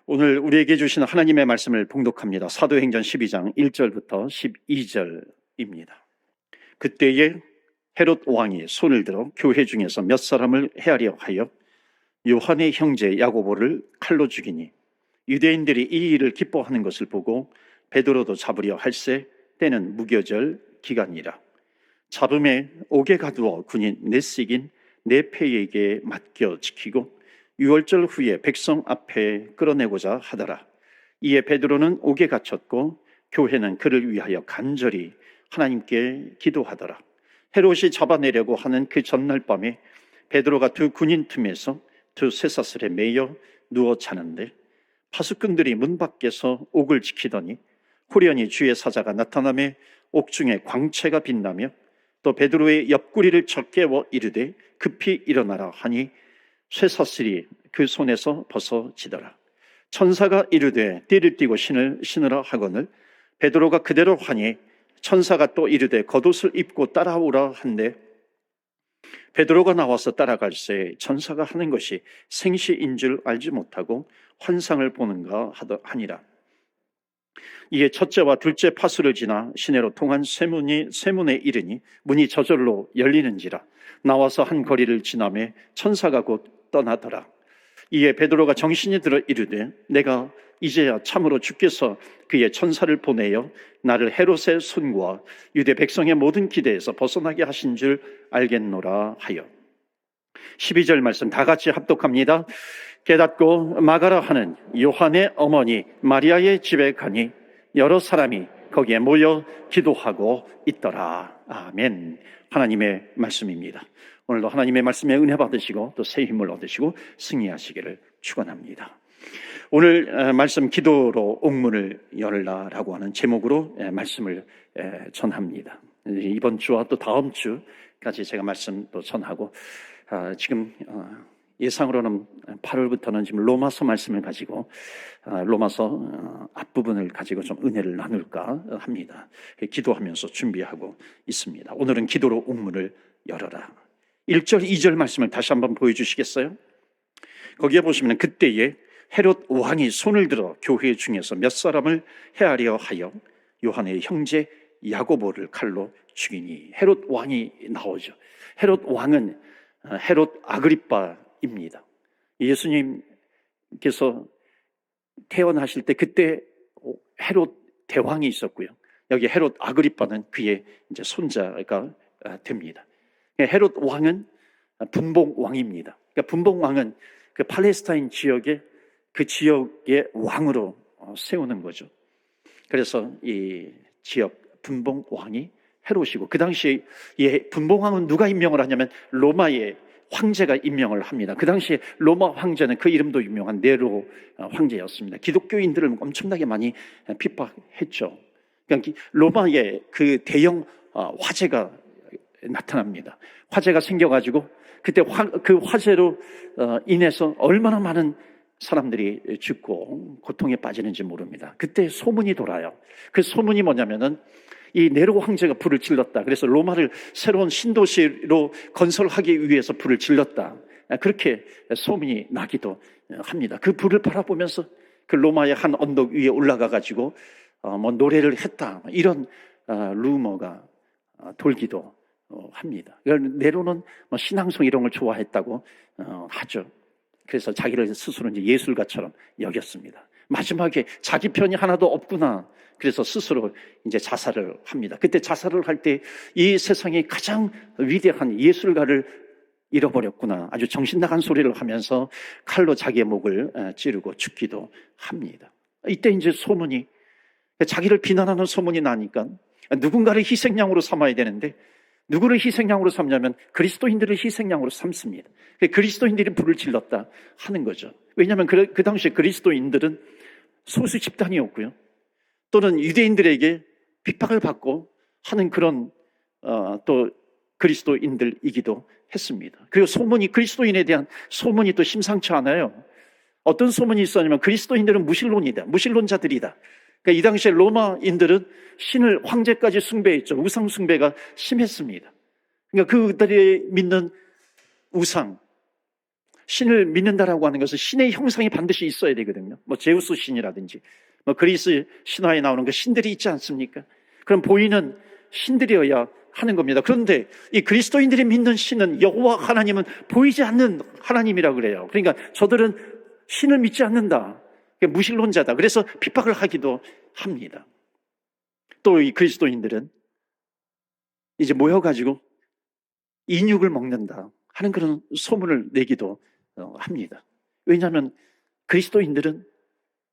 오늘 우리에게 주신 하나님의 말씀을 봉독합니다. 사도행전 12장 1절부터 12절입니다. 그때에 헤롯 왕이 손을 들어 교회 중에서 몇 사람을 헤아려 하여 요한의 형제 야고보를 칼로 죽이니 유대인들이 이 일을 기뻐하는 것을 보고 베드로도 잡으려 할세 때는 무교절 기간이라. 잡음에 옥에 가두어 군인 넷씩인 네페에게 맡겨 지키고 유월절 후에 백성 앞에 끌어내고자 하더라. 이에 베드로는 옥에 갇혔고 교회는 그를 위하여 간절히 하나님께 기도하더라. 헤롯이 잡아내려고 하는 그 전날 밤에 베드로가 두 군인 틈에서 두 쇠사슬에 매여 누워 자는데 파수꾼들이 문 밖에서 옥을 지키더니 호련히 주의 사자가 나타나며 옥중에 광채가 빛나며 또 베드로의 옆구리를 쳐 깨워 이르되 급히 일어나라 하니 쇠사슬이 그 손에서 벗어지더라. 천사가 이르되 띠를 띠고 신을 신으라 하거늘 베드로가 그대로 하니 천사가 또 이르되 겉옷을 입고 따라오라 한데 베드로가 나와서 따라갈새 천사가 하는 것이 생시인 줄 알지 못하고 환상을 보는가 하니라. 이에 첫째와 둘째 파수를 지나 시내로 통한 쇠문에 이르니 문이 저절로 열리는지라. 나와서 한 거리를 지나매 천사가 곧 떠나더라. 이에 베드로가 정신이 들어 이르되 내가 이제야 참으로 주께서 그의 천사를 보내어 나를 헤롯의 손과 유대 백성의 모든 기대에서 벗어나게 하신 줄 알겠노라 하여. 12절 말씀 다 같이 합독합니다. 깨닫고 마가라 하는 요한의 어머니 마리아의 집에 가니 여러 사람이 거기에 모여 기도하고 있더라. 아멘. 하나님의 말씀입니다. 오늘도 하나님의 말씀에 은혜 받으시고 또 새 힘을 얻으시고 승리하시기를 축원합니다. 오늘 말씀 기도로 옥문을 열라라고 하는 제목으로 말씀을 전합니다. 이번 주와 또 다음 주까지 제가 말씀 또 전하고 지금 예상으로는 8월부터는 지금 로마서 말씀을 가지고 로마서 앞부분을 가지고 좀 은혜를 나눌까 합니다. 기도하면서 준비하고 있습니다. 오늘은 기도로 옥문을 열어라. 1절, 2절 말씀을 다시 한번 보여주시겠어요? 거기에 보시면 그때에 헤롯 왕이 손을 들어 교회 중에서 몇 사람을 헤아려 하여 요한의 형제 야고보를 칼로 죽이니. 헤롯 왕이 나오죠. 헤롯 왕은 헤롯 아그리빠입니다. 예수님께서 태어나실 때 그때 헤롯 대왕이 있었고요. 여기 헤롯 아그리빠는 그의 이제 손자가 됩니다. 헤롯 왕은 분봉 왕입니다. 그러니까 분봉 왕은 그 팔레스타인 지역의 그 지역의 왕으로 세우는 거죠. 그래서 이 지역 분봉 왕이 헤롯이고, 그 당시에 이 분봉 왕은 누가 임명을 하냐면 로마의 황제가 임명을 합니다. 그 당시에 로마 황제는 그 이름도 유명한 네로 황제였습니다. 기독교인들을 엄청나게 많이 핍박했죠. 그러니까 로마의 그 대형 화재가 나타납니다. 화재가 생겨가지고 그때 그 화재로 인해서 얼마나 많은 사람들이 죽고 고통에 빠지는지 모릅니다. 그때 소문이 돌아요. 그 소문이 뭐냐면은 이 네로 황제가 불을 질렀다. 그래서 로마를 새로운 신도시로 건설하기 위해서 불을 질렀다. 그렇게 소문이 나기도 합니다. 그 불을 바라보면서 그 로마의 한 언덕 위에 올라가 가지고 뭐 노래를 했다. 이런 루머가 돌기도 합니다. 네로는 뭐 신앙송 이런 걸 좋아했다고 하죠. 그래서 자기를 스스로 이제 예술가처럼 여겼습니다. 마지막에 자기 편이 하나도 없구나. 그래서 스스로 이제 자살을 합니다. 그때 자살을 할 때 이 세상의 가장 위대한 예술가를 잃어버렸구나. 아주 정신 나간 소리를 하면서 칼로 자기의 목을 찌르고 죽기도 합니다. 이때 이제 소문이, 자기를 비난하는 소문이 나니까 누군가를 희생양으로 삼아야 되는데 누구를 희생양으로 삼냐면 그리스도인들을 희생양으로 삼습니다. 그리스도인들이 불을 질렀다 하는 거죠. 왜냐하면 그 당시에 그리스도인들은 소수 집단이었고요. 또는 유대인들에게 핍박을 받고 하는 그런 또 그리스도인들이기도 했습니다. 그리고 소문이, 그리스도인에 대한 소문이 또 심상치 않아요. 어떤 소문이 있었냐면 그리스도인들은 무신론이다, 무신론자들이다. 그러니까 이 당시에 로마인들은 신을, 황제까지 숭배했죠. 우상 숭배가 심했습니다. 그러니까 그들이 믿는 우상, 신을 믿는다라고 하는 것은 신의 형상이 반드시 있어야 되거든요. 뭐 제우스 신이라든지 뭐 그리스 신화에 나오는 그 신들이 있지 않습니까? 그럼 보이는 신들이어야 하는 겁니다. 그런데 이 그리스도인들이 믿는 신은, 여호와 하나님은 보이지 않는 하나님이라고 그래요. 그러니까 저들은 신을 믿지 않는다, 무신론자다. 그래서 핍박을 하기도 합니다. 또 이 그리스도인들은 이제 모여가지고 인육을 먹는다 하는 그런 소문을 내기도 합니다. 왜냐하면 그리스도인들은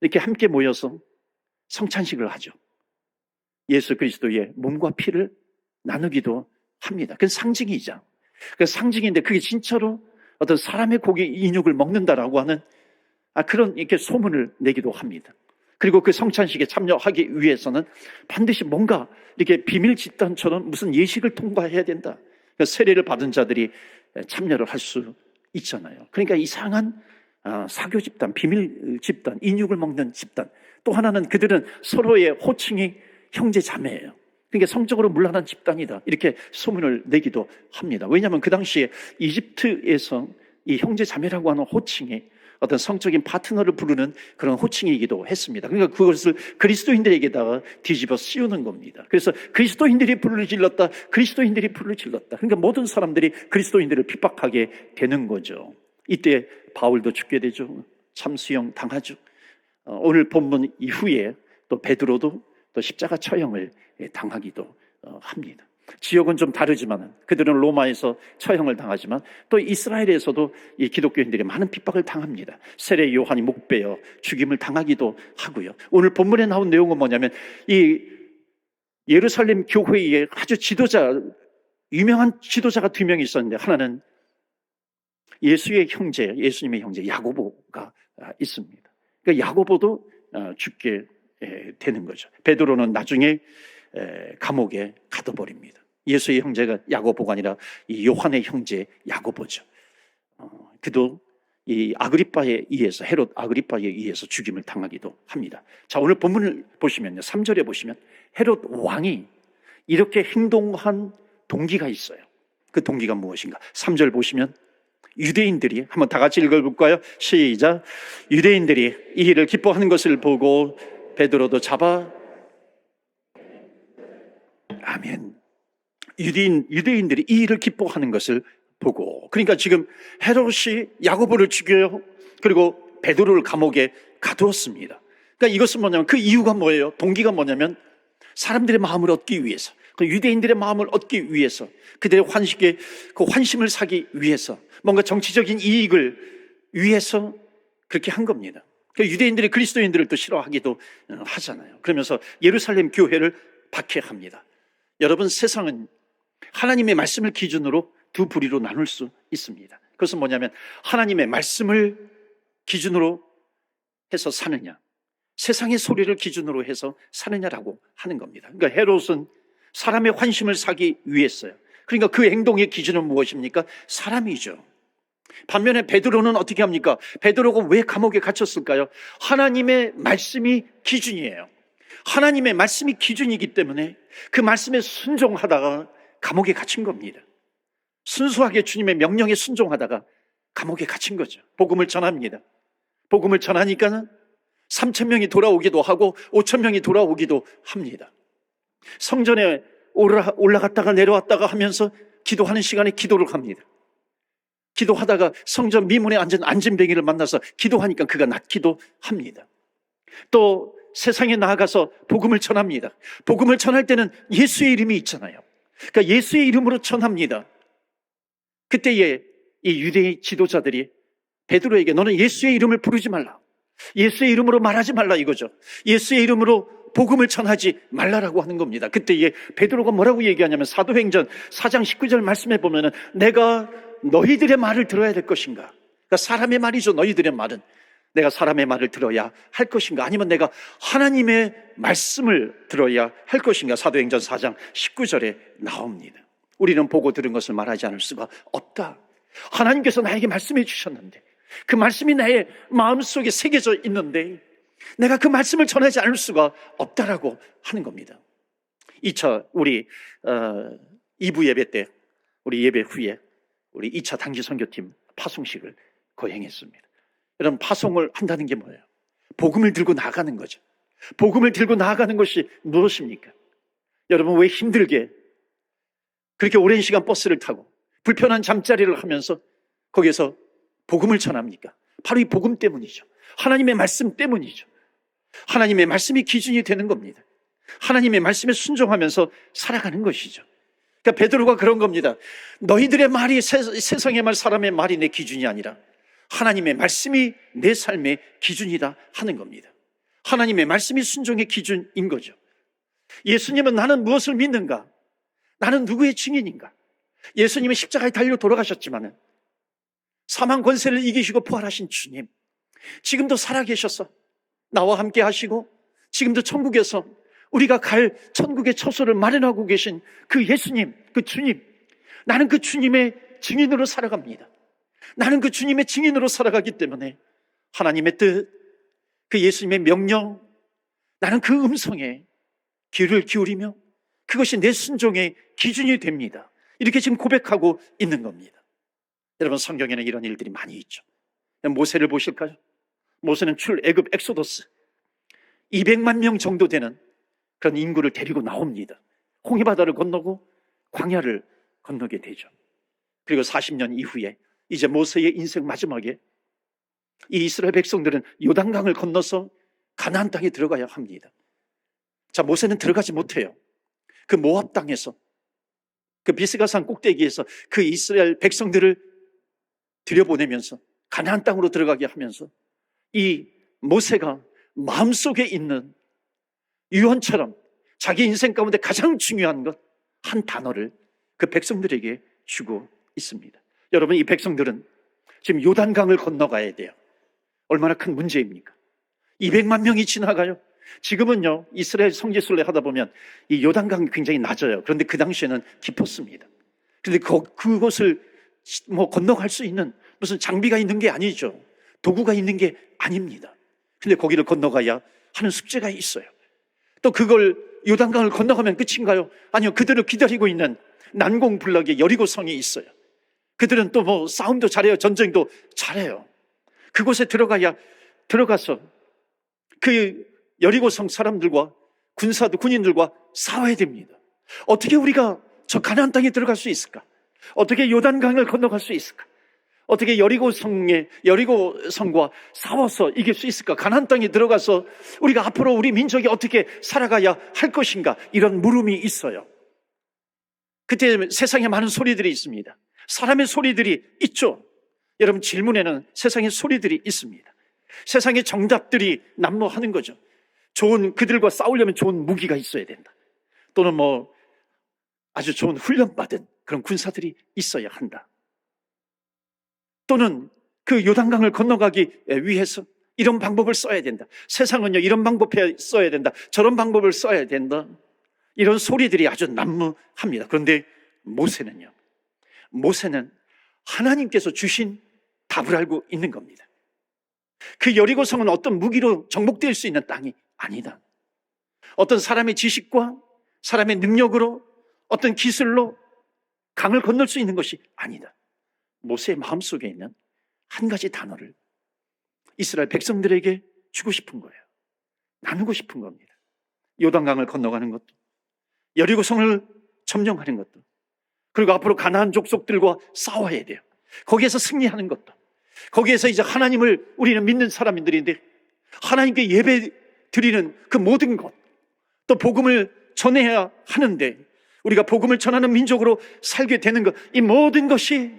이렇게 함께 모여서 성찬식을 하죠. 예수 그리스도의 몸과 피를 나누기도 합니다. 그건 상징이죠. 그 상징인데 그게 진짜로 어떤 사람의 고기 인육을 먹는다라고 하는 그런 이렇게 소문을 내기도 합니다. 그리고 그 성찬식에 참여하기 위해서는 반드시 뭔가 이렇게 비밀 집단처럼 무슨 예식을 통과해야 된다. 그러니까 세례를 받은 자들이 참여를 할 수 있잖아요. 그러니까 이상한 사교 집단, 비밀 집단, 인육을 먹는 집단. 또 하나는 그들은 서로의 호칭이 형제 자매예요. 그러니까 성적으로 문란한 집단이다, 이렇게 소문을 내기도 합니다. 왜냐하면 그 당시에 이집트에서 이 형제 자매라고 하는 호칭이 어떤 성적인 파트너를 부르는 그런 호칭이기도 했습니다. 그러니까 그것을 그리스도인들에게다가 뒤집어 씌우는 겁니다. 그래서 그리스도인들이 불을 질렀다, 그리스도인들이 불을 질렀다. 그러니까 모든 사람들이 그리스도인들을 핍박하게 되는 거죠. 이때 바울도 죽게 되죠. 참수형 당하죠. 오늘 본문 이후에 또 베드로도 또 십자가 처형을 당하기도 합니다. 지역은 좀 다르지만 그들은 로마에서 처형을 당하지만 또 이스라엘에서도 이 기독교인들이 많은 핍박을 당합니다. 세례 요한이 목베어 죽임을 당하기도 하고요. 오늘 본문에 나온 내용은 뭐냐면 이 예루살렘 교회에 아주 유명한 지도자가 두 명이 있었는데, 하나는 예수님의 형제 야고보가 있습니다. 그러니까 야고보도 죽게 되는 거죠. 베드로는 나중에 감옥에 가둬버립니다. 예수의 형제가 야고보가 아니라 이 요한의 형제 야고보죠. 그도 이 헤롯 아그리빠에 의해서 죽임을 당하기도 합니다. 자, 오늘 본문을 보시면요, 3절에 보시면 헤롯 왕이 이렇게 행동한 동기가 있어요. 그 동기가 무엇인가? 3절 보시면 유대인들이, 한번 다 같이 읽어볼까요? 시작. 유대인들이 이 일을 기뻐하는 것을 보고 베드로도 잡아. 아멘. 유대인들이 이 일을 기뻐하는 것을 보고, 그러니까 지금 헤롯이 야고보를 죽여요. 그리고 베드로를 감옥에 가두었습니다. 그러니까 이것은 뭐냐면, 그 이유가 뭐예요? 동기가 뭐냐면 사람들의 마음을 얻기 위해서, 그 유대인들의 마음을 얻기 위해서, 그들의 그 환심을 사기 위해서, 뭔가 정치적인 이익을 위해서 그렇게 한 겁니다. 유대인들이 그리스도인들을 또 싫어하기도 하잖아요. 그러면서 예루살렘 교회를 박해합니다. 여러분, 세상은 하나님의 말씀을 기준으로 두 부류로 나눌 수 있습니다. 그것은 뭐냐면 하나님의 말씀을 기준으로 해서 사느냐, 세상의 소리를 기준으로 해서 사느냐라고 하는 겁니다. 그러니까 헤롯은 사람의 환심을 사기 위해서요. 그러니까 그 행동의 기준은 무엇입니까? 사람이죠. 반면에 베드로는 어떻게 합니까? 베드로가 왜 감옥에 갇혔을까요? 하나님의 말씀이 기준이에요. 하나님의 말씀이 기준이기 때문에 그 말씀에 순종하다가 감옥에 갇힌 겁니다. 순수하게 주님의 명령에 순종하다가 감옥에 갇힌 거죠. 복음을 전합니다. 복음을 전하니까는 3,000명이 돌아오기도 하고 5,000명이 돌아오기도 합니다. 성전에 올라갔다가 내려왔다가 하면서 기도하는 시간에 기도를 합니다. 기도하다가 성전 미문에 앉은 안진뱅이를 만나서 기도하니까 그가 낫기도 합니다. 또 세상에 나아가서 복음을 전합니다. 복음을 전할 때는 예수의 이름이 있잖아요. 그러니까 예수의 이름으로 전합니다. 그때에 이 유대인 지도자들이 베드로에게 너는 예수의 이름을 부르지 말라, 예수의 이름으로 말하지 말라 이거죠. 예수의 이름으로 복음을 전하지 말라라고 하는 겁니다. 그때에 베드로가 뭐라고 얘기하냐면 사도행전 4장 19절 말씀에 보면은 내가 너희들의 말을 들어야 될 것인가? 그러니까 사람의 말이죠. 너희들의 말은 내가 사람의 말을 들어야 할 것인가? 아니면 내가 하나님의 말씀을 들어야 할 것인가? 사도행전 4장 19절에 나옵니다. 우리는 보고 들은 것을 말하지 않을 수가 없다. 하나님께서 나에게 말씀해 주셨는데 그 말씀이 나의 마음속에 새겨져 있는데 내가 그 말씀을 전하지 않을 수가 없다라고 하는 겁니다. 2차 우리 2부 예배 때, 우리 예배 후에 우리 2차 단기 선교팀 파송식을 거행했습니다. 여러분, 파송을 한다는 게 뭐예요? 복음을 들고 나가는 거죠. 복음을 들고 나아가는 것이 무엇입니까? 여러분, 왜 힘들게 그렇게 오랜 시간 버스를 타고 불편한 잠자리를 하면서 거기에서 복음을 전합니까? 바로 이 복음 때문이죠. 하나님의 말씀 때문이죠. 하나님의 말씀이 기준이 되는 겁니다. 하나님의 말씀에 순종하면서 살아가는 것이죠. 그러니까 베드로가 그런 겁니다. 너희들의 말이 세상의 말, 사람의 말이 내 기준이 아니라 하나님의 말씀이 내 삶의 기준이다 하는 겁니다. 하나님의 말씀이 순종의 기준인 거죠. 예수님은 나는 무엇을 믿는가? 나는 누구의 증인인가? 예수님은 십자가에 달려 돌아가셨지만 사망 권세를 이기시고 부활하신 주님, 지금도 살아계셔서 나와 함께 하시고 지금도 천국에서 우리가 갈 천국의 처소를 마련하고 계신 그 예수님, 그 주님, 나는 그 주님의 증인으로 살아갑니다. 나는 그 주님의 증인으로 살아가기 때문에 하나님의 뜻, 그 예수님의 명령, 나는 그 음성에 귀를 기울이며 그것이 내 순종의 기준이 됩니다. 이렇게 지금 고백하고 있는 겁니다. 여러분, 성경에는 이런 일들이 많이 있죠. 모세를 보실까요? 모세는 출애굽 엑소더스 200만 명 정도 되는 그런 인구를 데리고 나옵니다. 홍해바다를 건너고 광야를 건너게 되죠. 그리고 40년 이후에 이제 모세의 인생 마지막에 이 이스라엘 백성들은 요단강을 건너서 가나안 땅에 들어가야 합니다. 자, 모세는 들어가지 못해요. 그 모압 땅에서, 그 비스가산 꼭대기에서 그 이스라엘 백성들을 들여보내면서 가나안 땅으로 들어가게 하면서 이 모세가 마음속에 있는 유언처럼 자기 인생 가운데 가장 중요한 것 한 단어를 그 백성들에게 주고 있습니다. 여러분, 이 백성들은 지금 요단강을 건너가야 돼요. 얼마나 큰 문제입니까? 200만 명이 지나가요. 지금은요, 이스라엘 성지순례 하다 보면 이 요단강이 굉장히 낮아요. 그런데 그 당시에는 깊었습니다. 그런데 그곳을 건너갈 수 있는 무슨 장비가 있는 게 아니죠. 도구가 있는 게 아닙니다. 근데 거기를 건너가야 하는 숙제가 있어요. 또 그걸 요단강을 건너가면 끝인가요? 아니요, 그들을 기다리고 있는 난공불락의 여리고성이 있어요. 그들은 또 싸움도 잘해요. 전쟁도 잘해요. 그곳에 들어가서 그 여리고성 사람들과 군인들과 싸워야 됩니다. 어떻게 우리가 저 가나안 땅에 들어갈 수 있을까? 어떻게 요단강을 건너갈 수 있을까? 어떻게 여리고성과 싸워서 이길 수 있을까? 가나안 땅에 들어가서 우리가 앞으로 우리 민족이 어떻게 살아가야 할 것인가? 이런 물음이 있어요. 그때 세상에 많은 소리들이 있습니다. 사람의 소리들이 있죠. 여러분, 질문에는 세상의 소리들이 있습니다. 세상의 정답들이 난무하는 거죠. 그들과 싸우려면 좋은 무기가 있어야 된다. 또는 아주 좋은 훈련받은 그런 군사들이 있어야 한다. 또는 그 요단강을 건너가기 위해서 이런 방법을 써야 된다. 세상은요, 이런 방법을 써야 된다. 저런 방법을 써야 된다. 이런 소리들이 아주 난무합니다. 그런데 모세는 하나님께서 주신 답을 알고 있는 겁니다. 그 여리고성은 어떤 무기로 정복될 수 있는 땅이 아니다. 어떤 사람의 지식과 사람의 능력으로 어떤 기술로 강을 건널 수 있는 것이 아니다. 모세의 마음속에 있는 한 가지 단어를 이스라엘 백성들에게 주고 싶은 거예요. 나누고 싶은 겁니다. 요단강을 건너가는 것도, 여리고성을 점령하는 것도, 그리고 앞으로 가나안 족속들과 싸워야 돼요. 거기에서 승리하는 것도, 거기에서 이제 하나님을 우리는 믿는 사람들인데 하나님께 예배 드리는 그 모든 것, 또 복음을 전해야 하는데 우리가 복음을 전하는 민족으로 살게 되는 것, 이 모든 것이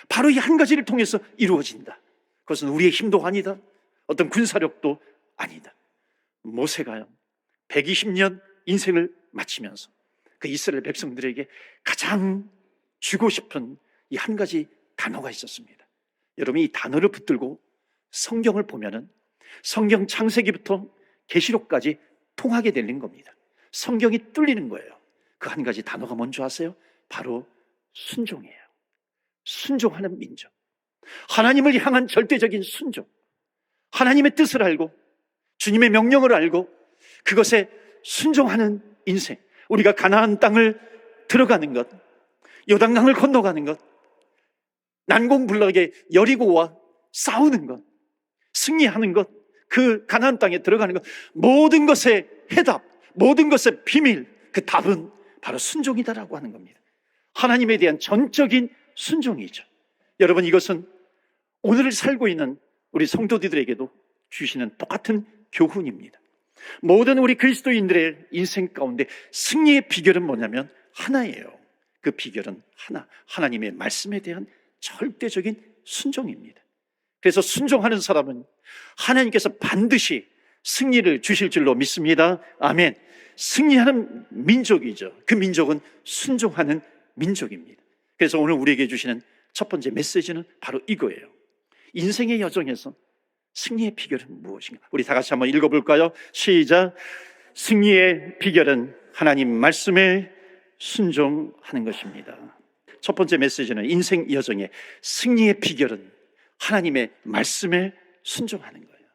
바로 이 한 가지를 통해서 이루어진다. 그것은 우리의 힘도 아니다. 어떤 군사력도 아니다. 모세가요, 120년 인생을 마치면서 그 이스라엘 백성들에게 가장 주고 싶은 이 한 가지 단어가 있었습니다. 여러분, 이 단어를 붙들고 성경을 보면은 성경 창세기부터 계시록까지 통하게 되는 겁니다. 성경이 뚫리는 거예요. 그 한 가지 단어가 뭔지 아세요? 바로 순종이에요. 순종하는 민족. 하나님을 향한 절대적인 순종. 하나님의 뜻을 알고 주님의 명령을 알고 그것에 순종하는 인생. 우리가 가나안 땅을 들어가는 것, 요단강을 건너가는 것, 난공불락의 여리고와 싸우는 것, 승리하는 것, 그 가나안 땅에 들어가는 것, 모든 것의 해답, 모든 것의 비밀, 그 답은 바로 순종이다라고 하는 겁니다. 하나님에 대한 전적인 순종이죠. 여러분, 이것은 오늘을 살고 있는 우리 성도들에게도 주시는 똑같은 교훈입니다. 모든 우리 그리스도인들의 인생 가운데 승리의 비결은 뭐냐면 하나예요. 그 비결은 하나, 하나님의 말씀에 대한 절대적인 순종입니다. 그래서 순종하는 사람은 하나님께서 반드시 승리를 주실 줄로 믿습니다. 아멘. 승리하는 민족이죠. 그 민족은 순종하는 민족입니다. 그래서 오늘 우리에게 주시는 첫 번째 메시지는 바로 이거예요. 인생의 여정에서 승리의 비결은 무엇인가? 우리 다 같이 한번 읽어볼까요? 시작. 승리의 비결은 하나님 말씀에 순종하는 것입니다. 첫 번째 메시지는 인생 여정의 승리의 비결은 하나님의 말씀에 순종하는 거예요.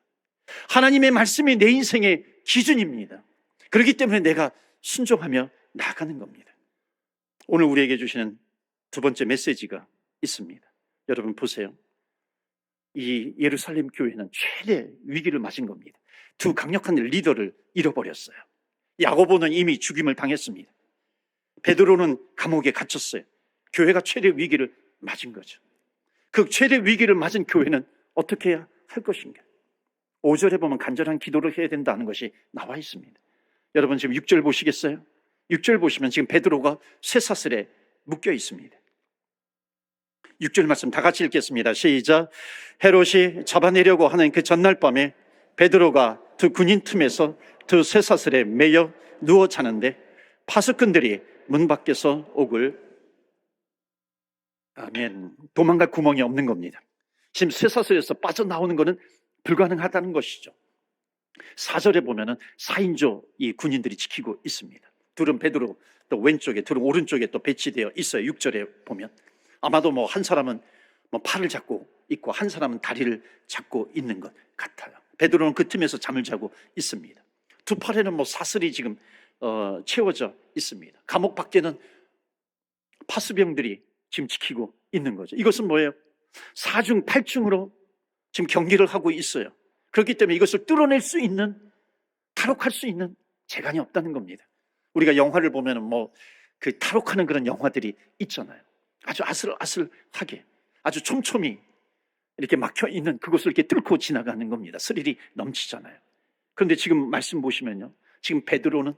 하나님의 말씀이 내 인생의 기준입니다. 그렇기 때문에 내가 순종하며 나아가는 겁니다. 오늘 우리에게 주시는 두 번째 메시지가 있습니다. 여러분 보세요. 이 예루살렘 교회는 최대 위기를 맞은 겁니다. 두 강력한 리더를 잃어버렸어요. 야고보는 이미 죽임을 당했습니다. 베드로는 감옥에 갇혔어요. 교회가 최대 위기를 맞은 거죠. 그 최대 위기를 맞은 교회는 어떻게 해야 할 것인가? 5절에 보면 간절한 기도를 해야 된다는 것이 나와 있습니다. 여러분 지금 6절 보시겠어요? 6절 보시면 지금 베드로가 쇠사슬에 묶여 있습니다. 6절 말씀 다 같이 읽겠습니다. 시작. 헤롯이 잡아내려고 하는 그 전날 밤에 베드로가 두 군인 틈에서 두 쇠사슬에 매여 누워 자는데 파수꾼들이 문 밖에서 옥을 아멘. 도망갈 구멍이 없는 겁니다. 지금 쇠사슬에서 빠져나오는 것은 불가능하다는 것이죠. 4절에 보면은 4인조 이 군인들이 지키고 있습니다. 둘은 베드로 또 왼쪽에, 둘은 오른쪽에 또 배치되어 있어요. 6절에 보면 아마도 뭐 한 사람은 뭐 팔을 잡고 있고 한 사람은 다리를 잡고 있는 것 같아요. 베드로는 그 틈에서 잠을 자고 있습니다. 두 팔에는 뭐 사슬이 지금 채워져 있습니다. 감옥 밖에는 파수병들이 지금 지키고 있는 거죠. 이것은 뭐예요? 4중 8중으로 지금 경기를 하고 있어요. 그렇기 때문에 이것을 뚫어낼 수 있는, 탈옥할 수 있는 재간이 없다는 겁니다. 우리가 영화를 보면은 뭐 그 탈옥하는 그런 영화들이 있잖아요. 아주 아슬아슬하게, 아주 촘촘히 이렇게 막혀 있는 그곳을 이렇게 뚫고 지나가는 겁니다. 스릴이 넘치잖아요. 그런데 지금 말씀 보시면요, 지금 베드로는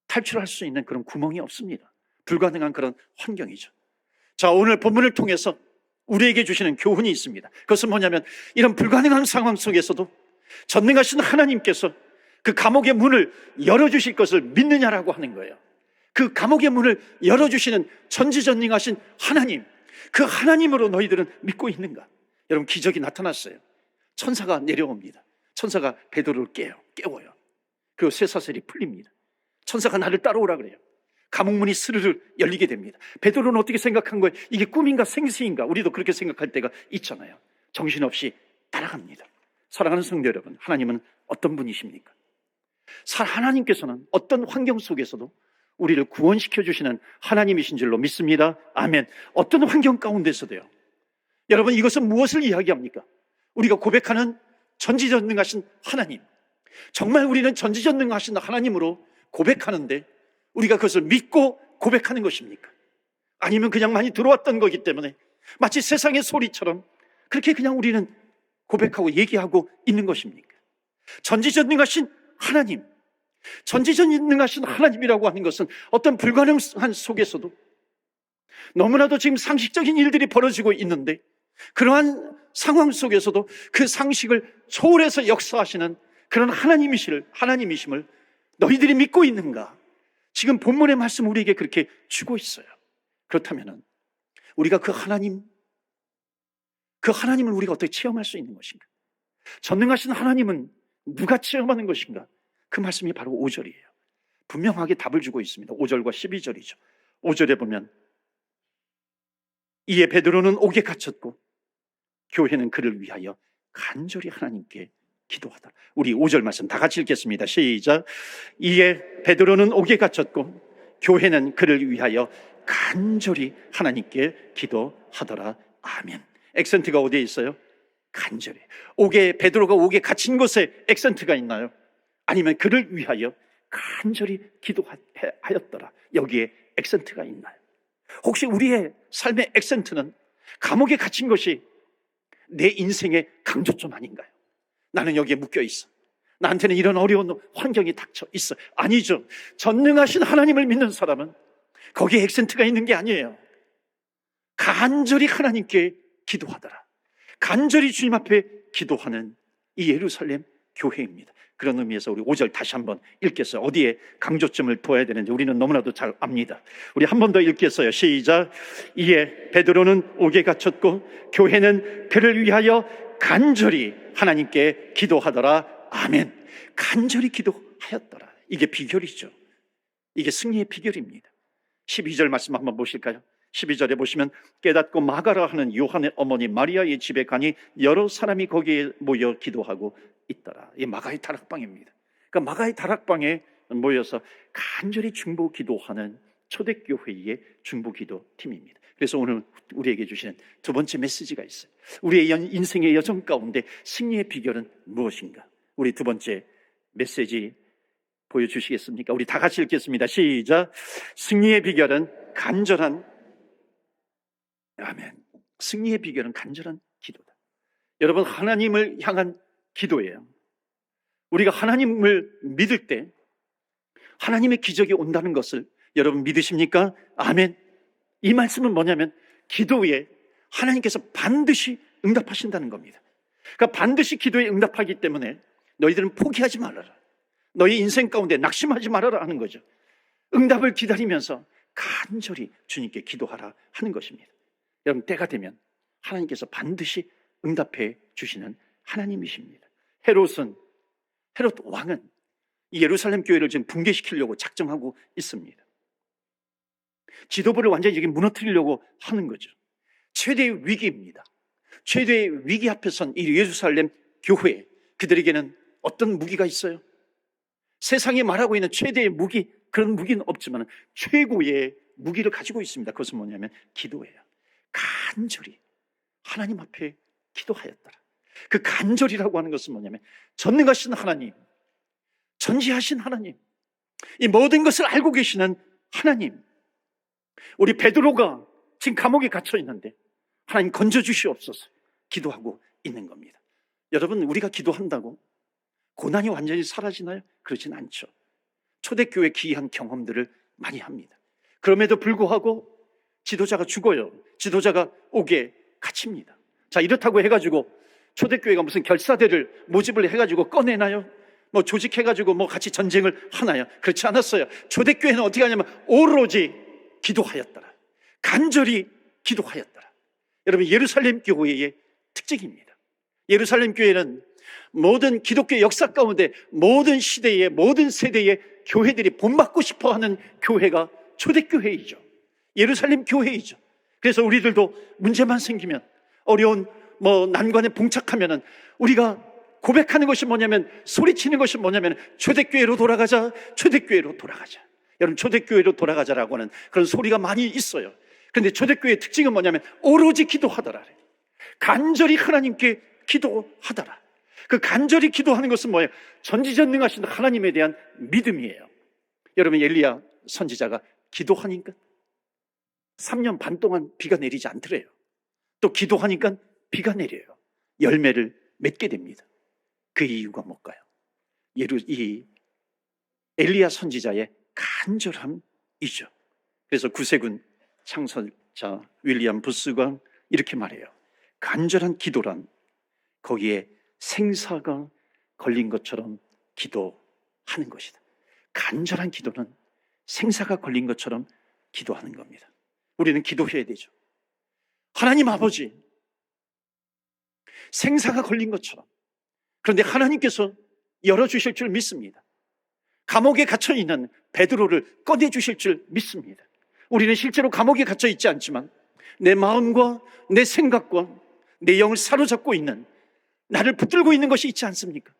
탈출할 수 있는 그런 구멍이 없습니다. 불가능한 그런 환경이죠. 자, 오늘 본문을 통해서 우리에게 주시는 교훈이 있습니다. 그것은 뭐냐면 이런 불가능한 상황 속에서도 전능하신 하나님께서 그 감옥의 문을 열어주실 것을 믿느냐라고 하는 거예요. 그 감옥의 문을 열어주시는 전지전능하신 하나님, 그 하나님으로 너희들은 믿고 있는가? 여러분, 기적이 나타났어요. 천사가 내려옵니다. 천사가 베드로를 깨워요. 그리고 쇠사슬이 풀립니다. 천사가 나를 따라오라 그래요. 감옥문이 스르르 열리게 됩니다. 베드로는 어떻게 생각한 거예요? 이게 꿈인가 생시인가? 우리도 그렇게 생각할 때가 있잖아요. 정신없이 따라갑니다. 사랑하는 성도 여러분, 하나님은 어떤 분이십니까? 하나님께서는 어떤 환경 속에서도 우리를 구원시켜 주시는 하나님이신 줄로 믿습니다. 아멘. 어떤 환경 가운데서도요. 여러분, 이것은 무엇을 이야기합니까? 우리가 고백하는 전지전능하신 하나님, 정말 우리는 전지전능하신 하나님으로 고백하는데 우리가 그것을 믿고 고백하는 것입니까? 아니면 그냥 많이 들어왔던 거기 때문에 마치 세상의 소리처럼 그렇게 그냥 우리는 고백하고 얘기하고 있는 것입니까? 전지전능하신 하나님, 전지전능하신 하나님이라고 하는 것은 어떤 불가능한 속에서도 너무나도 지금 상식적인 일들이 벌어지고 있는데 그러한 상황 속에서도 그 상식을 초월해서 역사하시는 그런 하나님이심을 너희들이 믿고 있는가? 지금 본문의 말씀 우리에게 그렇게 주고 있어요. 그렇다면 우리가 그 하나님을 우리가 어떻게 체험할 수 있는 것인가? 전능하신 하나님은 누가 체험하는 것인가? 그 말씀이 바로 5절이에요. 분명하게 답을 주고 있습니다. 5절과 12절이죠. 5절에 보면 이에 베드로는 옥에 갇혔고 교회는 그를 위하여 간절히 하나님께 기도하더라. 우리 5절 말씀 다 같이 읽겠습니다. 시작. 이에 베드로는 옥에 갇혔고 교회는 그를 위하여 간절히 하나님께 기도하더라. 아멘. 액센트가 어디에 있어요? 간절히. 베드로가 옥에 갇힌 곳에 액센트가 있나요? 아니면 그를 위하여 간절히 기도하였더라, 여기에 액센트가 있나요? 혹시 우리의 삶의 액센트는 감옥에 갇힌 것이 내 인생의 강조점 아닌가요? 나는 여기에 묶여 있어, 나한테는 이런 어려운 환경이 닥쳐 있어. 아니죠. 전능하신 하나님을 믿는 사람은 거기에 액센트가 있는 게 아니에요. 간절히 하나님께 기도하더라. 간절히 주님 앞에 기도하는 이 예루살렘 교회입니다. 그런 의미에서 우리 5절 다시 한번 읽겠어요. 어디에 강조점을 둬야 되는지 우리는 너무나도 잘 압니다. 우리 한 번 더 읽겠어요. 시작. 이에 베드로는 옥에 갇혔고 교회는 그를 위하여 간절히 하나님께 기도하더라. 아멘. 간절히 기도하였더라. 이게 비결이죠. 이게 승리의 비결입니다. 12절 말씀 한번 보실까요? 12절에 보시면 깨닫고 마가라 하는 요한의 어머니 마리아의 집에 가니 여러 사람이 거기에 모여 기도하고 있더라. 이 마가의 다락방입니다. 그러니까 마가의 다락방에 모여서 간절히 중보 기도하는 초대교회의 중보 기도 팀입니다. 그래서 오늘 우리에게 주시는 두 번째 메시지가 있어요. 우리의 인생의 여정 가운데 승리의 비결은 무엇인가? 우리 두 번째 메시지 보여주시겠습니까? 우리 다 같이 읽겠습니다. 시작. 승리의 비결은 간절한, 아멘. 승리의 비결은 간절한 기도다. 여러분, 하나님을 향한 기도예요. 우리가 하나님을 믿을 때 하나님의 기적이 온다는 것을 여러분 믿으십니까? 아멘. 이 말씀은 뭐냐면 기도에 하나님께서 반드시 응답하신다는 겁니다. 그러니까 반드시 기도에 응답하기 때문에 너희들은 포기하지 말아라, 너희 인생 가운데 낙심하지 말아라 하는 거죠. 응답을 기다리면서 간절히 주님께 기도하라 하는 것입니다. 여러분, 때가 되면 하나님께서 반드시 응답해 주시는 하나님이십니다. 헤롯 왕은 이 예루살렘 교회를 지금 붕괴시키려고 작정하고 있습니다. 지도부를 완전히 무너뜨리려고 하는 거죠. 최대의 위기입니다. 최대의 위기 앞에 선 이 예루살렘 교회, 그들에게는 어떤 무기가 있어요? 세상이 말하고 있는 최대의 무기, 그런 무기는 없지만 최고의 무기를 가지고 있습니다. 그것은 뭐냐면 기도예요. 간절히 하나님 앞에 기도하였더라. 그 간절이라고 하는 것은 뭐냐면 전능하신 하나님, 전지하신 하나님, 이 모든 것을 알고 계시는 하나님, 우리 베드로가 지금 감옥에 갇혀 있는데 하나님 건져주시옵소서 기도하고 있는 겁니다. 여러분, 우리가 기도한다고 고난이 완전히 사라지나요? 그렇진 않죠. 초대교회 기이한 경험들을 많이 합니다. 그럼에도 불구하고 지도자가 죽어요. 지도자가 옥에 갇힙니다. 자, 이렇다고 해가지고 초대교회가 무슨 결사대를 모집을 해가지고 꺼내나요? 조직해가지고 같이 전쟁을 하나요? 그렇지 않았어요. 초대교회는 어떻게 하냐면 오로지 기도하였더라. 간절히 기도하였더라. 여러분, 예루살렘 교회의 특징입니다. 예루살렘 교회는 모든 기독교 역사 가운데 모든 시대의 모든 세대의 교회들이 본받고 싶어하는 교회가 초대교회이죠. 예루살렘 교회이죠. 그래서 우리들도 문제만 생기면, 어려운 난관에 봉착하면은 우리가 고백하는 것이 뭐냐면, 소리치는 것이 뭐냐면 초대교회로 돌아가자, 초대교회로 돌아가자. 여러분, 초대교회로 돌아가자라고 하는 그런 소리가 많이 있어요. 그런데 초대교회의 특징은 뭐냐면 오로지 기도하더라. 간절히 하나님께 기도하더라. 그 간절히 기도하는 것은 뭐예요? 전지전능하신 하나님에 대한 믿음이에요. 여러분, 엘리야 선지자가 기도하니까 3년 반 동안 비가 내리지 않더래요. 또 기도하니까 비가 내려요. 열매를 맺게 됩니다. 그 이유가 뭘까요? 이 엘리야 선지자의 간절함이죠. 그래서 구세군 창설자 윌리엄 부스가 이렇게 말해요. 간절한 기도란 거기에 생사가 걸린 것처럼 기도하는 것이다. 간절한 기도는 생사가 걸린 것처럼 기도하는 겁니다. 우리는 기도해야 되죠. 하나님 아버지, 생사가 걸린 것처럼, 그런데 하나님께서 열어주실 줄 믿습니다. 감옥에 갇혀있는 베드로를 꺼내주실 줄 믿습니다. 우리는 실제로 감옥에 갇혀 있지 않지만 내 마음과 내 생각과 내 영을 사로잡고 있는, 나를 붙들고 있는 것이 있지 않습니까?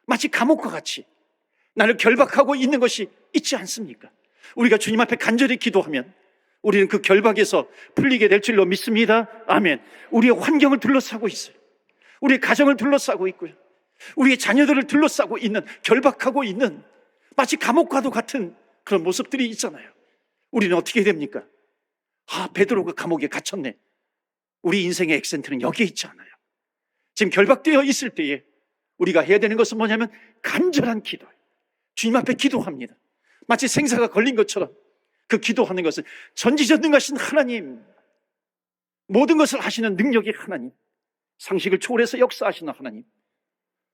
마치 감옥과 같이 나를 결박하고 있는 것이 있지 않습니까? 우리가 주님 앞에 간절히 기도하면 우리는 그 결박에서 풀리게 될 줄로 믿습니다. 아멘. 우리의 환경을 둘러싸고 있어요. 우리의 가정을 둘러싸고 있고요, 우리의 자녀들을 둘러싸고 있는, 결박하고 있는 마치 감옥과도 같은 그런 모습들이 있잖아요. 우리는 어떻게 됩니까? 베드로가 감옥에 갇혔네. 우리 인생의 액센트는 여기에 있지 않아요. 지금 결박되어 있을 때에 우리가 해야 되는 것은 뭐냐면 간절한 기도예요. 주님 앞에 기도합니다. 마치 생사가 걸린 것처럼 그 기도하는 것은 전지전능하신 하나님, 모든 것을 하시는 능력의 하나님, 상식을 초월해서 역사하시는 하나님,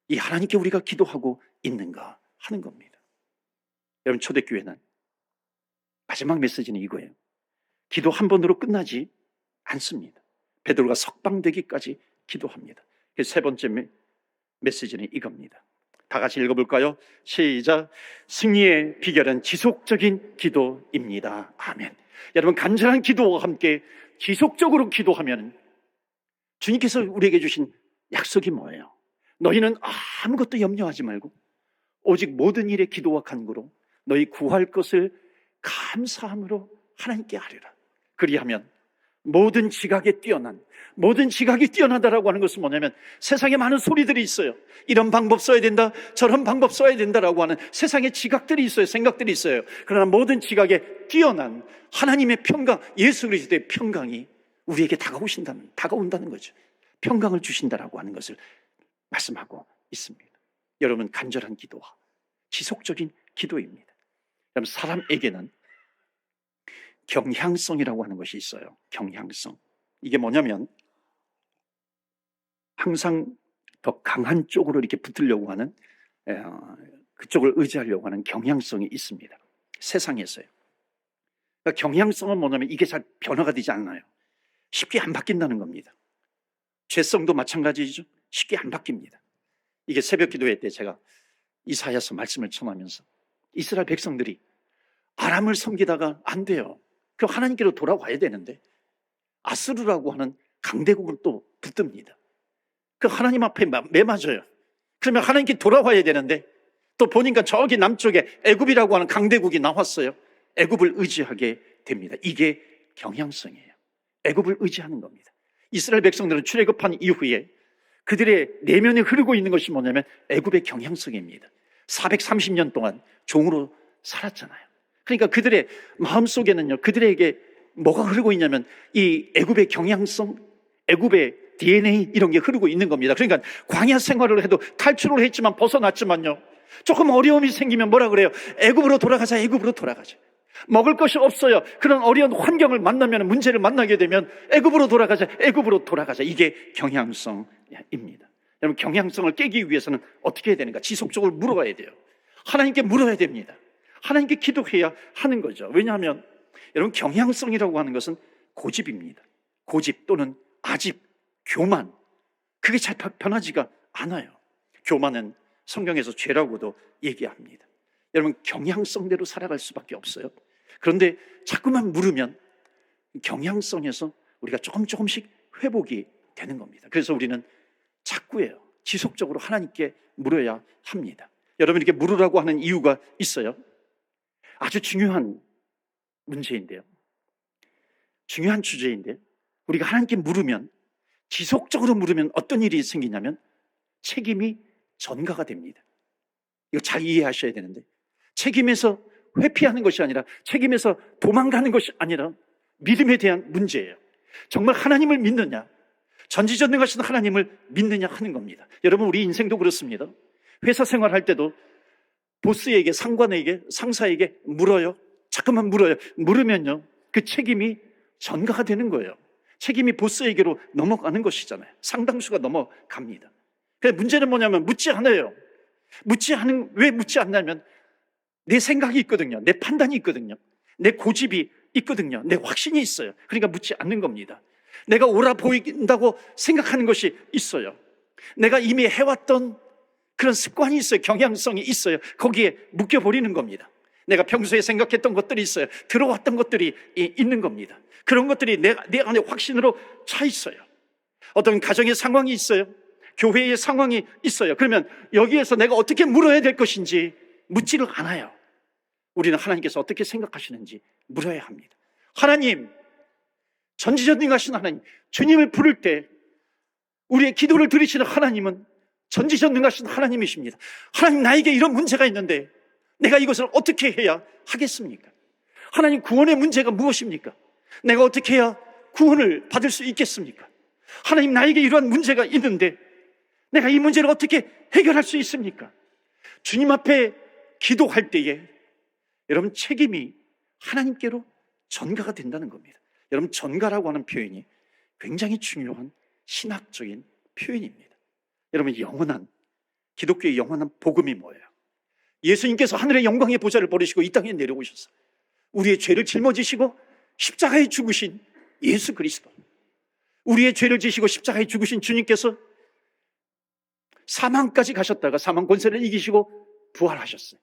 이 하나님께 우리가 기도하고 있는가 하는 겁니다. 여러분, 초대교회는 마지막 메시지는 이거예요. 기도 한 번으로 끝나지 않습니다. 베드로가 석방되기까지 기도합니다. 세 번째 메시지는 이겁니다. 다 같이 읽어볼까요? 시작. 승리의 비결은 지속적인 기도입니다. 아멘. 여러분, 간절한 기도와 함께 지속적으로 기도하면 주님께서 우리에게 주신 약속이 뭐예요? 너희는 아무것도 염려하지 말고 오직 모든 일에 기도와 간구로 너희 구할 것을 감사함으로 하나님께 아뢰라. 그리하면 모든 지각이 뛰어나다라고 하는 것은 뭐냐면 세상에 많은 소리들이 있어요. 이런 방법 써야 된다, 저런 방법 써야 된다라고 하는 세상에 지각들이 있어요. 생각들이 있어요. 그러나 모든 지각에 뛰어난 하나님의 평강, 예수 그리스도의 평강이 우리에게 다가온다는 거죠. 평강을 주신다라고 하는 것을 말씀하고 있습니다. 여러분, 간절한 기도와 지속적인 기도입니다. 그럼 사람에게는 경향성이라고 하는 것이 있어요. 경향성. 이게 뭐냐면 항상 더 강한 쪽으로 이렇게 붙으려고 하는, 그쪽을 의지하려고 하는 경향성이 있습니다. 세상에서요. 그러니까 경향성은 뭐냐면 이게 잘 변화가 되지 않아요. 쉽게 안 바뀐다는 겁니다. 죄성도 마찬가지죠. 쉽게 안 바뀝니다. 이게 새벽 기도회 때 제가 이사야서 말씀을 전하면서 이스라엘 백성들이 아람을 섬기다가 안 돼요. 그 하나님께로 돌아와야 되는데 아스루라고 하는 강대국을 또 붙듭니다. 그 하나님 앞에 매맞아요. 그러면 하나님께 돌아와야 되는데 또 보니까 저기 남쪽에 애굽이라고 하는 강대국이 나왔어요. 애굽을 의지하게 됩니다. 이게 경향성이에요. 애굽을 의지하는 겁니다. 이스라엘 백성들은 출애굽한 이후에 그들의 내면에 흐르고 있는 것이 뭐냐면 애굽의 경향성입니다. 430년 동안 종으로 살았잖아요. 그러니까 그들의 마음속에는요, 그들에게 뭐가 흐르고 있냐면 이 애굽의 경향성, 애굽의 DNA 이런 게 흐르고 있는 겁니다. 그러니까 광야 생활을 해도 탈출을 했지만 벗어났지만요, 조금 어려움이 생기면 뭐라 그래요? 애굽으로 돌아가자, 애굽으로 돌아가자. 먹을 것이 없어요. 그런 어려운 환경을 만나면, 문제를 만나게 되면 애굽으로 돌아가자, 애굽으로 돌아가자. 이게 경향성입니다. 여러분, 경향성을 깨기 위해서는 어떻게 해야 되는가? 지속적으로 물어야 돼요. 하나님께 물어야 됩니다. 하나님께 기도해야 하는 거죠. 왜냐하면 여러분, 경향성이라고 하는 것은 고집입니다. 고집 또는 아집, 교만. 그게 잘 변하지가 않아요. 교만은 성경에서 죄라고도 얘기합니다. 여러분, 경향성대로 살아갈 수밖에 없어요. 그런데 자꾸만 물으면 경향성에서 우리가 조금씩 회복이 되는 겁니다. 그래서 우리는 자꾸예요. 지속적으로 하나님께 물어야 합니다. 여러분, 이렇게 물으라고 하는 이유가 있어요. 아주 중요한 문제인데요. 중요한 주제인데 우리가 하나님께 물으면, 지속적으로 물으면 어떤 일이 생기냐면 책임이 전가가 됩니다. 이거 잘 이해하셔야 되는데, 책임에서 회피하는 것이 아니라, 책임에서 도망가는 것이 아니라 믿음에 대한 문제예요. 정말 하나님을 믿느냐, 전지전능하신 하나님을 믿느냐 하는 겁니다. 여러분, 우리 인생도 그렇습니다. 회사 생활할 때도 보스에게, 상관에게, 상사에게 물어요. 자꾸만 물어요. 물으면요, 그 책임이 전가가 되는 거예요. 책임이 보스에게로 넘어가는 것이잖아요. 상당수가 넘어갑니다. 그래서 문제는 뭐냐면 묻지 않아요. 왜 묻지 않냐면 내 생각이 있거든요. 내 판단이 있거든요. 내 고집이 있거든요. 내 확신이 있어요. 그러니까 묻지 않는 겁니다. 내가 옳아 보인다고 생각하는 것이 있어요. 내가 이미 해왔던 그런 습관이 있어요. 경향성이 있어요. 거기에 묶여버리는 겁니다. 내가 평소에 생각했던 것들이 있어요. 들어왔던 것들이 있는 겁니다. 그런 것들이 내 안에 확신으로 차 있어요. 어떤 가정의 상황이 있어요. 교회의 상황이 있어요. 그러면 여기에서 내가 어떻게 물어야 될 것인지 묻지를 않아요. 우리는 하나님께서 어떻게 생각하시는지 물어야 합니다. 하나님, 전지전능하신 하나님, 주님을 부를 때 우리의 기도를 들으시는 하나님은 전지전능하신 하나님이십니다. 하나님, 나에게 이런 문제가 있는데 내가 이것을 어떻게 해야 하겠습니까? 하나님, 구원의 문제가 무엇입니까? 내가 어떻게 해야 구원을 받을 수 있겠습니까? 하나님, 나에게 이러한 문제가 있는데 내가 이 문제를 어떻게 해결할 수 있습니까? 주님 앞에 기도할 때에 여러분, 책임이 하나님께로 전가가 된다는 겁니다. 여러분, 전가라고 하는 표현이 굉장히 중요한 신학적인 표현입니다. 여러분, 영원한, 기독교의 영원한 복음이 뭐예요? 예수님께서 하늘의 영광의 보좌를 버리시고 이 땅에 내려오셔서 우리의 죄를 짊어지시고 십자가에 죽으신 예수 그리스도, 우리의 죄를 지시고 십자가에 죽으신 주님께서 사망까지 가셨다가 사망 권세를 이기시고 부활하셨어요.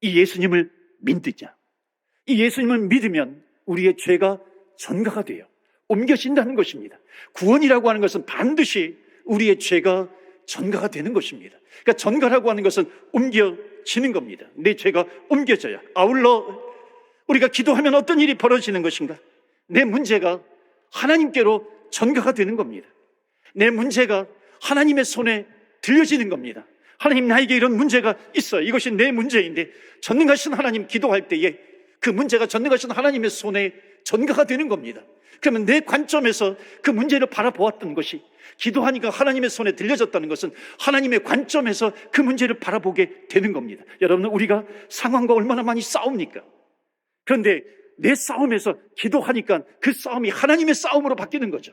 이 예수님을 믿느냐? 이 예수님을 믿으면 우리의 죄가 전가가 돼요. 옮겨진다는 것입니다. 구원이라고 하는 것은 반드시 우리의 죄가 전가가 되는 것입니다. 그러니까 전가라고 하는 것은 옮겨지는 겁니다. 내 죄가 옮겨져야. 아울러 우리가 기도하면 어떤 일이 벌어지는 것인가? 내 문제가 하나님께로 전가가 되는 겁니다. 내 문제가 하나님의 손에 들려지는 겁니다. 하나님, 나에게 이런 문제가 있어요. 이것이 내 문제인데 전능하신 하나님 기도할 때에 그 문제가 전능하신 하나님의 손에 전가가 되는 겁니다. 그러면 내 관점에서 그 문제를 바라보았던 것이 기도하니까 하나님의 손에 들려졌다는 것은 하나님의 관점에서 그 문제를 바라보게 되는 겁니다. 여러분, 우리가 상황과 얼마나 많이 싸웁니까? 그런데 내 싸움에서 기도하니까 그 싸움이 하나님의 싸움으로 바뀌는 거죠.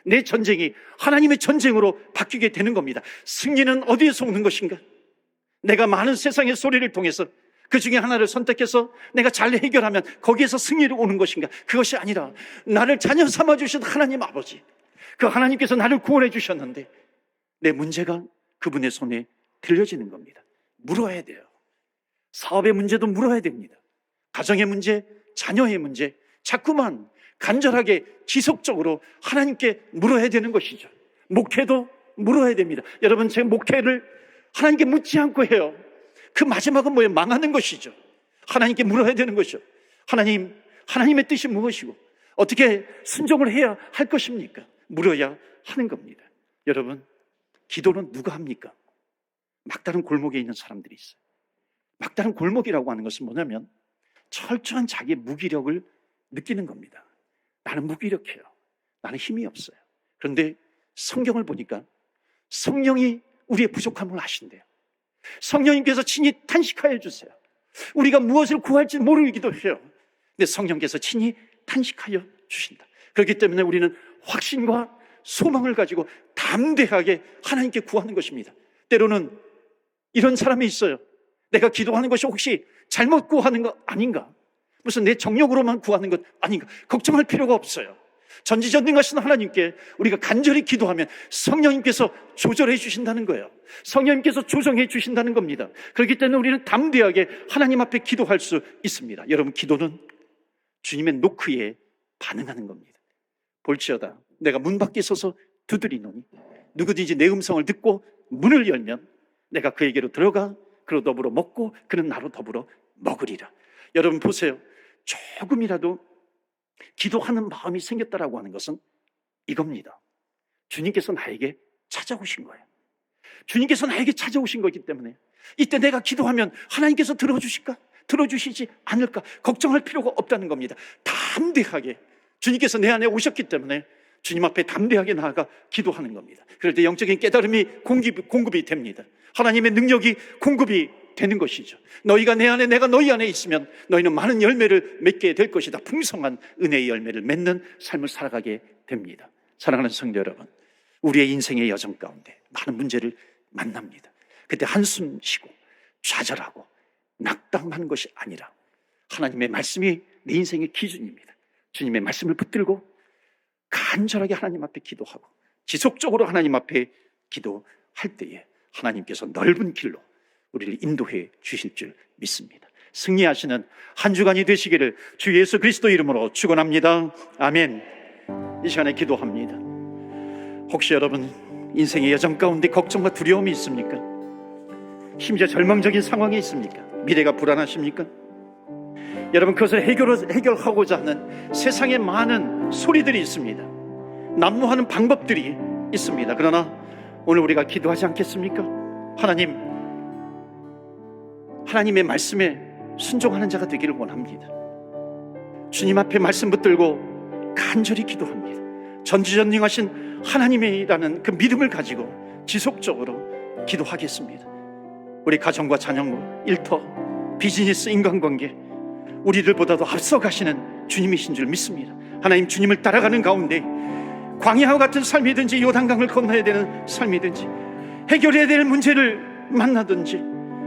내 전쟁이 하나님의 전쟁으로 바뀌게 되는 겁니다. 승리는 어디에서 오는 것인가? 내가 많은 세상의 소리를 통해서 그 중에 하나를 선택해서 내가 잘 해결하면 거기에서 승리를 오는 것인가? 그것이 아니라 나를 자녀 삼아주신 하나님 아버지, 그 하나님께서 나를 구원해 주셨는데 내 문제가 그분의 손에 들려지는 겁니다. 물어야 돼요. 사업의 문제도 물어야 됩니다. 가정의 문제, 자녀의 문제, 자꾸만 간절하게 지속적으로 하나님께 물어야 되는 것이죠. 목회도 물어야 됩니다. 여러분, 제 목회를 하나님께 묻지 않고 해요. 그 마지막은 뭐예요? 망하는 것이죠. 하나님께 물어야 되는 것이죠. 하나님, 하나님의 뜻이 무엇이고 어떻게 순종을 해야 할 것입니까? 물어야 하는 겁니다. 여러분, 기도는 누가 합니까? 막다른 골목에 있는 사람들이 있어요. 막다른 골목이라고 하는 것은 뭐냐면 철저한 자기의 무기력을 느끼는 겁니다. 나는 무기력해요. 나는 힘이 없어요. 그런데 성경을 보니까 성령이 우리의 부족함을 아신대요. 성령님께서 친히 탄식하여 주세요. 우리가 무엇을 구할지 모르기도 해요. 근데 성령께서 친히 탄식하여 주신다. 그렇기 때문에 우리는 확신과 소망을 가지고 담대하게 하나님께 구하는 것입니다. 때로는 이런 사람이 있어요. 내가 기도하는 것이 혹시 잘못 구하는 것 아닌가? 무슨 내 정력으로만 구하는 것 아닌가? 걱정할 필요가 없어요. 전지전능하신 하나님께 우리가 간절히 기도하면 성령님께서 조절해 주신다는 거예요. 성령님께서 조정해 주신다는 겁니다. 그렇기 때문에 우리는 담대하게 하나님 앞에 기도할 수 있습니다. 여러분, 기도는 주님의 노크에 반응하는 겁니다. 볼지어다 내가 문 밖에 서서 두드리노니 누구든지 내 음성을 듣고 문을 열면 내가 그에게로 들어가 그로 더불어 먹고 그는 나로 더불어 먹으리라. 여러분 보세요. 조금이라도 기도하는 마음이 생겼다라고 하는 것은 이겁니다. 주님께서 나에게 찾아오신 거예요. 주님께서 나에게 찾아오신 거기 때문에 이때 내가 기도하면 하나님께서 들어주실까? 들어주시지 않을까? 걱정할 필요가 없다는 겁니다. 담대하게 주님께서 내 안에 오셨기 때문에 주님 앞에 담대하게 나아가 기도하는 겁니다. 그럴 때 영적인 깨달음이 공급이 됩니다. 하나님의 능력이 공급이 되는 것이죠. 너희가 내 안에 내가 너희 안에 있으면 너희는 많은 열매를 맺게 될 것이다. 풍성한 은혜의 열매를 맺는 삶을 살아가게 됩니다. 사랑하는 성도 여러분, 우리의 인생의 여정 가운데 많은 문제를 만납니다. 그때 한숨 쉬고 좌절하고 낙담하는 것이 아니라 하나님의 말씀이 내 인생의 기준입니다. 주님의 말씀을 붙들고 간절하게 하나님 앞에 기도하고 지속적으로 하나님 앞에 기도할 때에 하나님께서 넓은 길로 우리를 인도해 주실 줄 믿습니다. 승리하시는 한 주간이 되시기를 주 예수 그리스도 이름으로 축원합니다. 아멘. 이 시간에 기도합니다. 혹시 여러분 인생의 여정 가운데 걱정과 두려움이 있습니까? 심지어 절망적인 상황이 있습니까? 미래가 불안하십니까? 여러분, 그것을 해결하고자 하는 세상에 많은 소리들이 있습니다. 난무하는 방법들이 있습니다. 그러나 오늘 우리가 기도하지 않겠습니까? 하나님의 말씀에 순종하는 자가 되기를 원합니다. 주님 앞에 말씀 붙들고 간절히 기도합니다. 전지전능하신 하나님이라는 그 믿음을 가지고 지속적으로 기도하겠습니다. 우리 가정과 자녀, 일터, 비즈니스, 인간관계, 우리들보다도 앞서가시는 주님이신 줄 믿습니다. 하나님, 주님을 따라가는 가운데 광야와 같은 삶이든지 요단강을 건너야 되는 삶이든지 해결해야 될 문제를 만나든지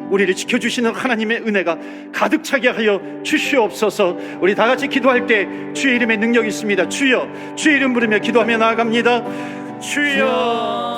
우리를 지켜주시는 하나님의 은혜가 가득 차게 하여 주시옵소서. 우리 다 같이 기도할 때 주의 이름의 능력이 있습니다. 주여, 주의 이름 부르며 기도하며 나아갑니다. 주여.